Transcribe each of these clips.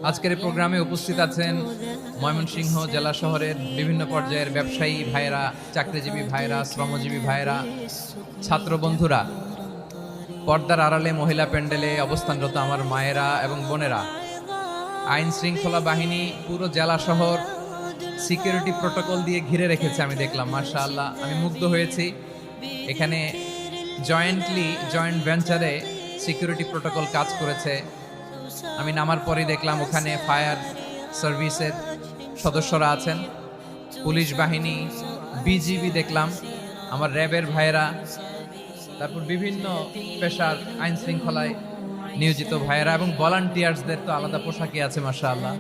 আজকের এই প্রোগ্রামে উপস্থিত আছেন ময়মনসিংহ জেলা শহরের বিভিন্ন পর্যায়ের ব্যবসায়ী ভাইরা, চাকরিজীবী ভাইরা, শ্রমজীবী ভাইরা, ছাত্র বন্ধুরা, পর্দার আড়ালে মহিলা প্যান্ডেলে অবস্থানরত আমার মায়েরা এবং বোনেরা। আইন শৃঙ্খলা বাহিনী পুরো জেলা শহর সিকিউরিটি প্রোটোকল দিয়ে ঘিরে রেখেছে, আমি দেখলাম। মাশাআল্লাহ, আমি মুগ্ধ হয়েছি। এখানে জয়েন্ট ভেঞ্চারে সিকিউরিটি প্রোটোকল কাজ করেছে। আমি নামার পরেই দেখলাম ওখানে ফায়ার সার্ভিসের সদস্যরা আছেন, পুলিশ বাহিনী, বিজিবি দেখলাম, আমার র্যাবের ভাইয়েরা, তারপর বিভিন্ন পেশার আইন শৃঙ্খলায় নিয়োজিত ভাইয়েরা এবং ভলান্টিয়ার্সদের তো আলাদা পোশাকই আছে মাশাআল্লাহ।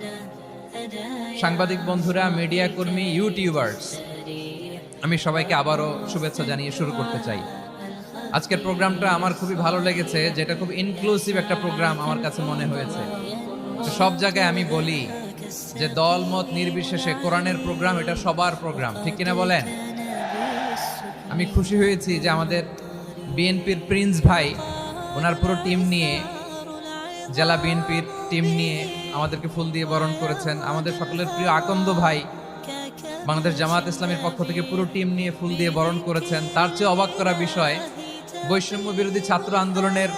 সাংবাদিক বন্ধুরা, মিডিয়া কর্মী, ইউটিউবার্স, আমি সবাইকে আবারও শুভেচ্ছা জানিয়ে শুরু করতে চাই। আজকের প্রোগ্রামটা আমার খুবই ভালো লেগেছে, যেটা খুব ইনক্লুসিভ একটা প্রোগ্রাম আমার কাছে মনে হয়েছে। সব জায়গায় আমি বলি যে দল মত নির্বিশেষে কোরআনের প্রোগ্রাম এটা সবার প্রোগ্রাম, ঠিক কিনা বলেন? আমি খুশি হয়েছি যে আমাদের বিএনপির প্রিন্স ভাই ওনার পুরো টিম নিয়ে, জেলা বিএনপির টিম নিয়ে আমাদেরকে ফুল দিয়ে বরণ করেছেন। আমাদের সকলের প্রিয় আকন্দ ভাই বাংলাদেশ জামায়াত ইসলামের পক্ষ থেকে পুরো টিম নিয়ে ফুল দিয়ে বরণ করেছেন। তার চেয়ে অবাক করা বিষয়, বৈষম্য বিরোধী ছাত্র আন্দোলনের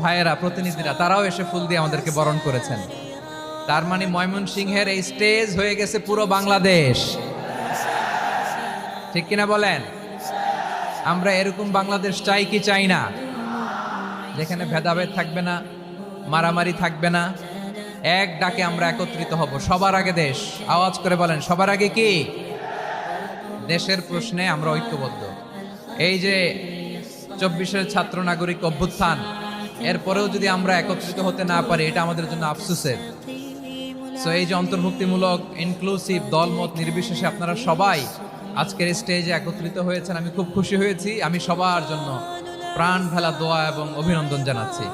ভাইয়েরা, প্রতিনিধিরা, তারাও এসে ফুল দিয়ে আমাদেরকে বরণ করেছেন। তার মানে ময়মনসিংহের এই স্টেজ হয়ে গেছে পুরো বাংলাদেশ, ঠিক কিনা বলেন? আমরা এরকম বাংলাদেশ চাই কি চাই না? যেখানে ভেদাভেদ থাকবে না, মারামারি থাকবে না, এক ডাকে আমরা একত্রিত হব। সবার আগে দেশ, আওয়াজ করে বলেন, সবার আগে কি? দেশের প্রশ্নে আমরা ঐক্যবদ্ধ। এই যে 24-এর ছাত্র নাগরিক অভ্যুত্থান, এরপরেও যদি আমরা একত্রিত হতে না পারি, এটা আমাদের জন্য আফসোসের। সো এই যে অন্তর্ভুক্তিমূলক ইনক্লুসিভ দলমত নির্বিশেষে আপনারা সবাই আজকের স্টেজে একত্রিত হয়েছেন, আমি খুব খুশি হয়েছি। আমি সবার জন্য প্রাণ ফেলা দোয়া এবং অভিনন্দন জানাচ্ছি।